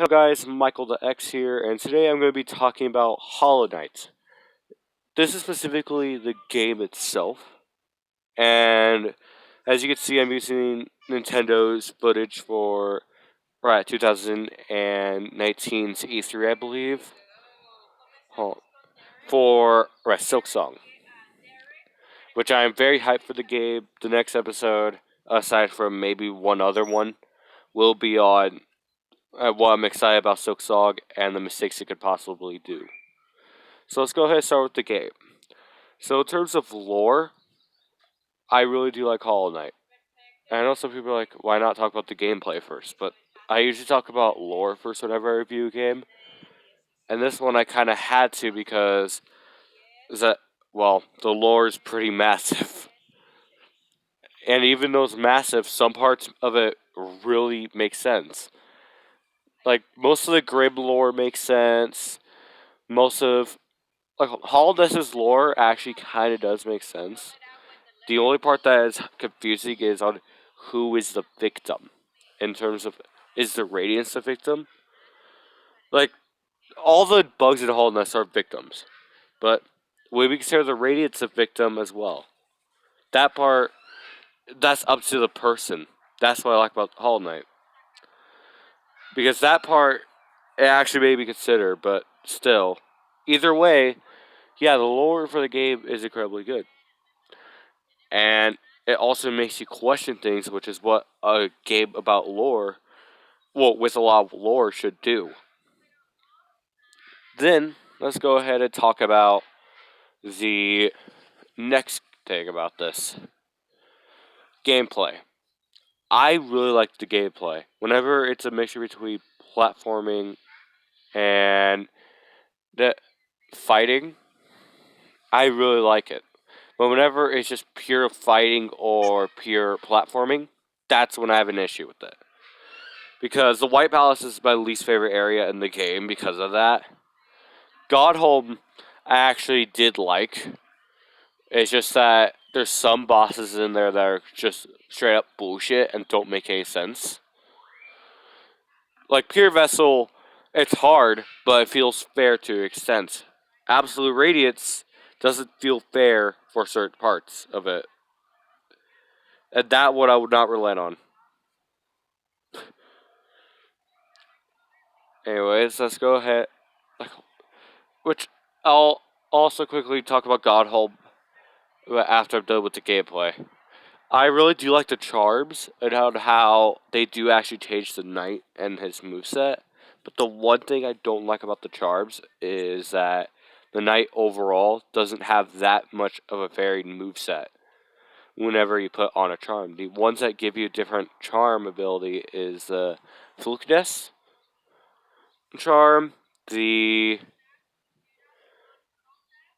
Hello guys, Michael the X here, and today I'm going to be talking about Hollow Knight. This is specifically the game itself, and as you can see, I'm using Nintendo's footage for 2019's E3, I believe, for Silk Song, which I am very hyped for the game. The next episode, aside from maybe one other one, will be on what I'm excited about Silk Song and the mistakes it could possibly do. So let's go ahead and start with the game. So in terms of lore, I really do like Hollow Knight. And I know some people are like, why not talk about the gameplay first? But I usually talk about lore first whenever I review a game. And this one I kind of had to because the lore is pretty massive. And even though it's massive, some parts of it really make sense. Like, most of the Grib lore makes sense. Most of, Hollow Knight's lore actually kind of does make sense. The only part that is confusing is on who is the victim. In terms of, is the Radiance the victim? Like, all the bugs in Hollow Knight are victims. But we consider the Radiance a victim as well. That part, that's up to the person. That's what I like about Hollow Knight. Because that part, it actually made me consider, but still. Either way, yeah, the lore for the game is incredibly good. And it also makes you question things, which is what a game about lore, with a lot of lore, should do. Then, let's go ahead and talk about the next thing about this gameplay. I really like the gameplay. Whenever it's a mixture between platforming and the fighting, I really like it. But whenever it's just pure fighting or pure platforming, that's when I have an issue with it. Because the White Palace is my least favorite area in the game because of that. Godholm, I actually did like. It's just that there's some bosses in there that are just straight up bullshit and don't make any sense. Like Pure Vessel, it's hard, but it feels fair to an extent. Absolute Radiance doesn't feel fair for certain parts of it. And that one I would not relent on. Anyways, let's go ahead. Which I'll also quickly talk about Godholm after I'm done with the gameplay. I really do like the charms and how they do actually change the knight and his moveset. But the one thing I don't like about the charms is that the knight overall doesn't have that much of a varied moveset whenever you put on a charm. The ones that give you a different charm ability is the Flukeness charm, the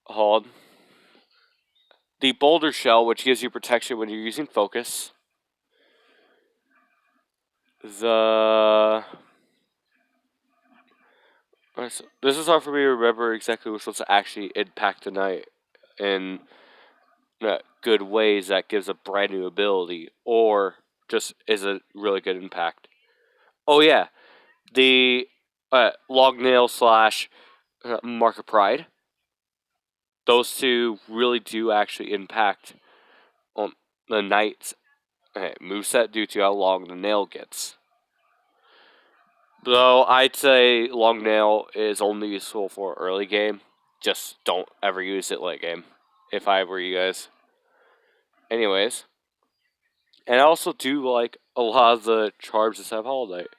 hold, the Boulder Shell, which gives you protection when you're using focus, the this is hard for me to remember exactly which ones to actually impact the knight in good ways that gives a brand new ability or just is a really good impact. Oh yeah, the long nail slash mark of pride. Those two really do actually impact on the knight's moveset due to how long the nail gets. Though I'd say long nail is only useful for early game. Just don't ever use it late game. If I were you guys. Anyways. And I also do like a lot of the charms that have Hollow Knight.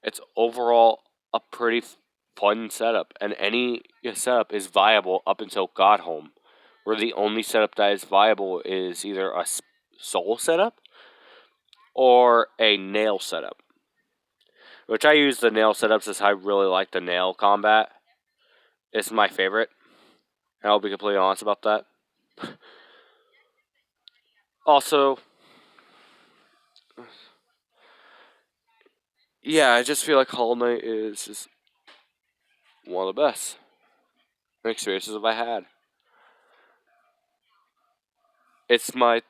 It's overall a pretty fun setup. And any setup is viable up until Godholm. Where the only setup that is viable is either a soul setup or a nail setup. Which I use the nail setups as I really like the nail combat. It's my favorite. And I'll be completely honest about that. Also, yeah, I just feel like Hollow Knight is just one of the best experiences I've had. It's my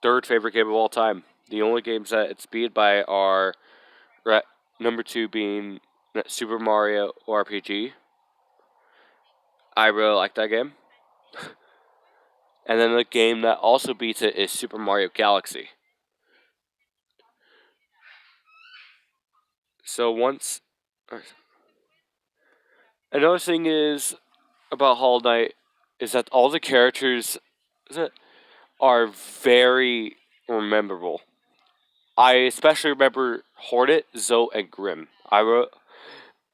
third favorite game of all time. The only games that it's beat by are number 2 being Super Mario RPG. I really like that game. And then the game that also beats it is Super Mario Galaxy. So once, another thing is about Hollow Knight is that all the characters are very memorable. I especially remember Hornet, Zoe, and Grim.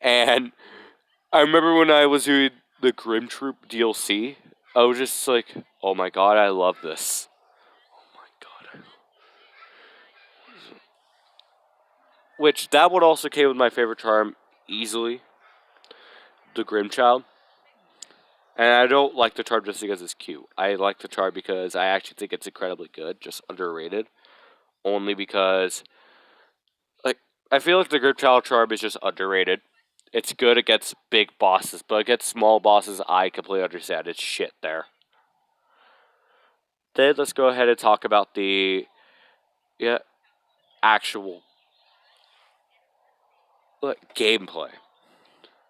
And I remember when I was doing the Grim Troop DLC, I was just like, "Oh my god, I love this! Oh my god!" Which that one also came with my favorite charm easily, the Grim Child. And I don't like the charm just because it's cute. I like the charm because I actually think it's incredibly good, just underrated. Only because, like, I feel like the Grim Child charm is just underrated. It's good against big bosses, but against small bosses, I completely understand. It's shit there. Then let's go ahead and talk about the actual gameplay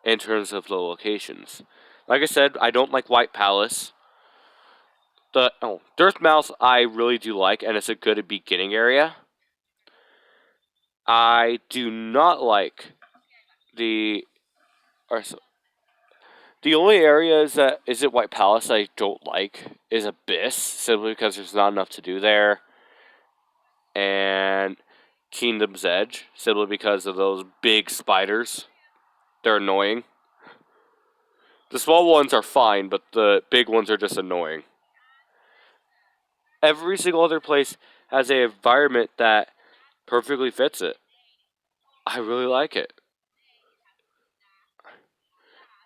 in terms of the locations. Like I said, I don't like White Palace. Dirth Mouse I really do like, and it's a good beginning area. I do not like the or so- the only areas that isn't White Palace I don't like is Abyss, simply because there's not enough to do there, and Kingdom's Edge, simply because of those big spiders. They're annoying. The small ones are fine, but the big ones are just annoying. Every single other place has an environment that perfectly fits it. I really like it.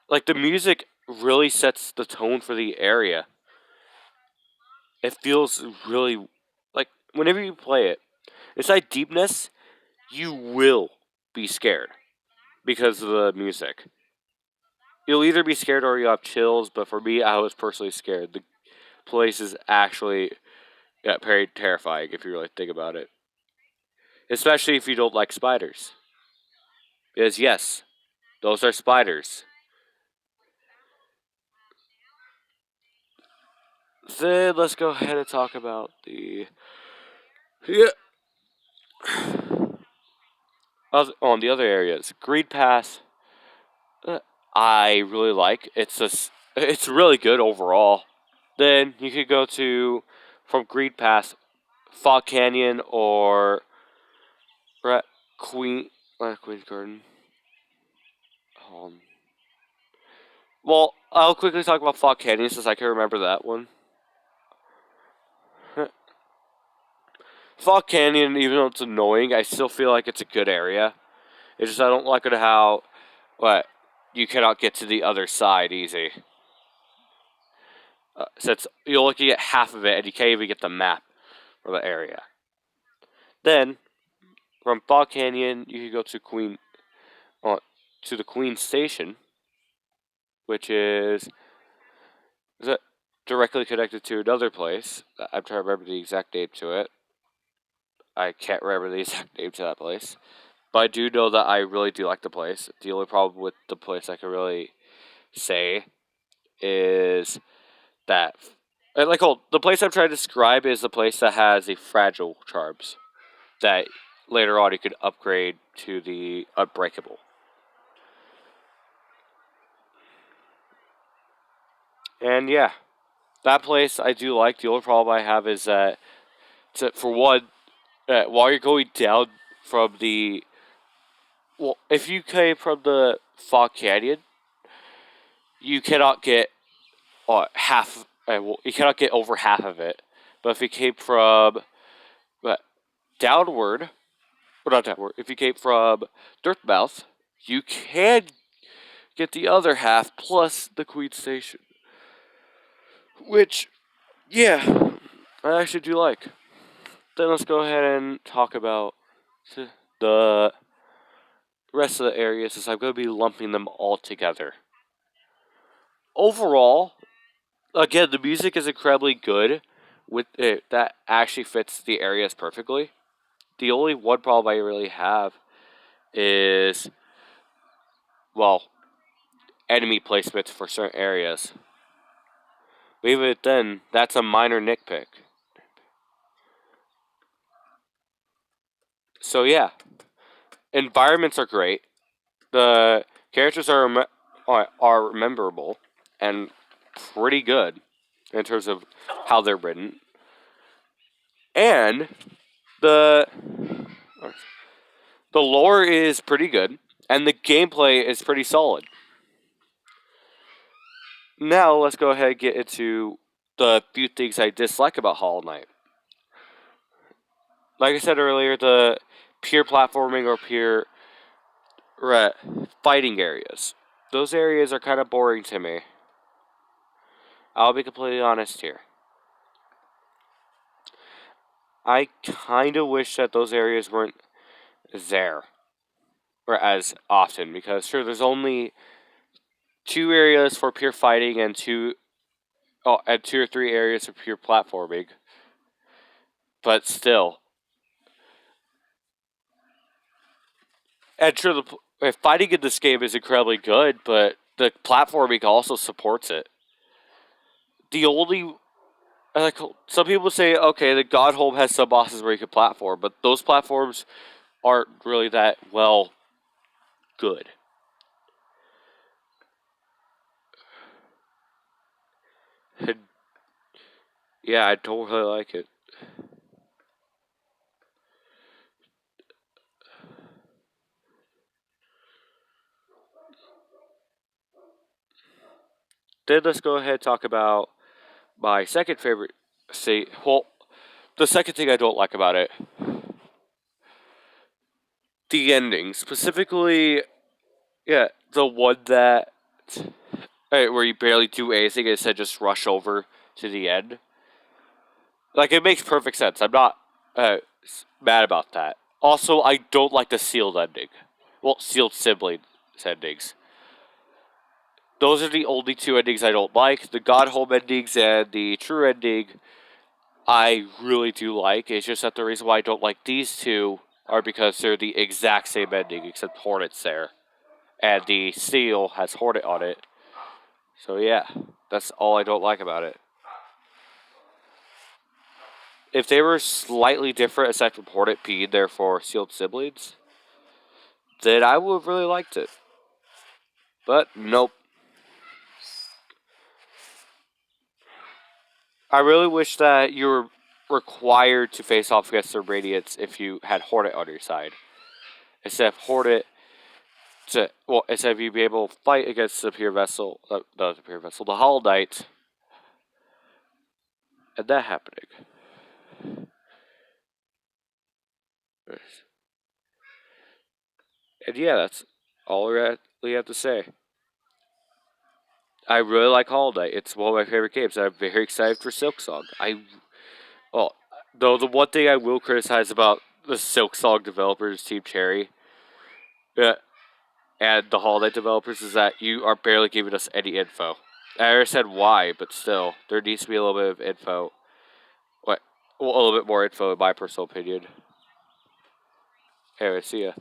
Like, the music really sets the tone for the area. It feels really like whenever you play it, inside Deepness, you will be scared because of the music. You'll either be scared or you have chills, but for me, I was personally scared. The place is actually very terrifying if you really think about it. Especially if you don't like spiders. Because, yes, those are spiders. Then let's go ahead and talk about the. Yeah. On the other areas. Greed Pass, uh, I really like. It's really good overall. Then you could go to, from Greed Pass, Fog Canyon or Queen, Queen's Garden. Um, well, I'll quickly talk about Fog Canyon since I can remember that one. Fog Canyon, even though it's annoying, I still feel like it's a good area. It's just I don't like it how, what, you cannot get to the other side easy. Since you're looking at half of it and you can't even get the map for the area. Then, from Fog Canyon, you can go to to the Queen Station, which is it directly connected to another place. I'm trying to remember the exact name to it. I can't remember the exact name to that place. But I do know that I really do like the place. The only problem with the place I can really say is that, the place I'm trying to describe is the place that has the fragile charms that later on you could upgrade to the unbreakable. And yeah, that place I do like. The only problem I have is that, for one, while you're going down from the, well, if you came from the Fog Canyon, you cannot get half. You cannot get over half of it. But if you came from uh, downward, or not downward, if you came from Dirtmouth, you can get the other half plus the Queen Station, which, yeah, I actually do like. Then let's go ahead and talk about the rest of the areas, since I'm going to be lumping them all together. Overall, again, the music is incredibly good. With it, that actually fits the areas perfectly. The only one problem I really have is well, enemy placements for certain areas. But even then, that's a minor nitpick. So yeah, environments are great. The characters are memorable and pretty good in terms of how they're written, and the the lore is pretty good, and the gameplay is pretty solid. Now let's go ahead and get into the few things I dislike about Hollow Knight. Like I said earlier, the pure platforming or pure fighting areas. Those areas are kind of boring to me. I'll be completely honest here. I kind of wish that those areas weren't there or as often because sure, there's only 2 areas for pure fighting and and 2 or 3 areas for pure platforming, but still, and sure, the fighting in this game is incredibly good, but the platforming also supports it. The only like some people say, okay, the Godholm has some bosses where you can platform, but those platforms aren't really that well good. And yeah, I don't really like it. Then let's go ahead and talk about my second favorite. Well, the second thing I don't like about it, the ending, specifically, yeah, the one that where you barely do anything and instead just rush over to the end. Like it makes perfect sense. I'm not mad about that. Also, I don't like the sealed ending. Well, sealed siblings endings. Those are the only 2 endings I don't like. The God Home endings and the True ending, I really do like. It's just that the reason why I don't like these two are because they're the exact same ending, except Hornet's there. And the seal has Hornet on it. So yeah, that's all I don't like about it. If they were slightly different, aside from Hornet being there for sealed siblings, then I would have really liked it. But nope. I really wish that you were required to face off against the Radiants if you had Hornet on your side. Instead of Hornet instead of you be able to fight against the Pure Vessel, not the Pure Vessel, the Hollow Knight, and that happening. And yeah, that's all we have to say. I really like Hollow Knight. It's one of my favorite games. I'm very excited for Silksong. Well, though the one thing I will criticize about the Silksong developers, Team Cherry, yeah, and the Hollow Knight developers is that you are barely giving us any info. I already said why, but still, there needs to be a little bit of info. What? Well, a little bit more info, in my personal opinion. Anyway, see ya.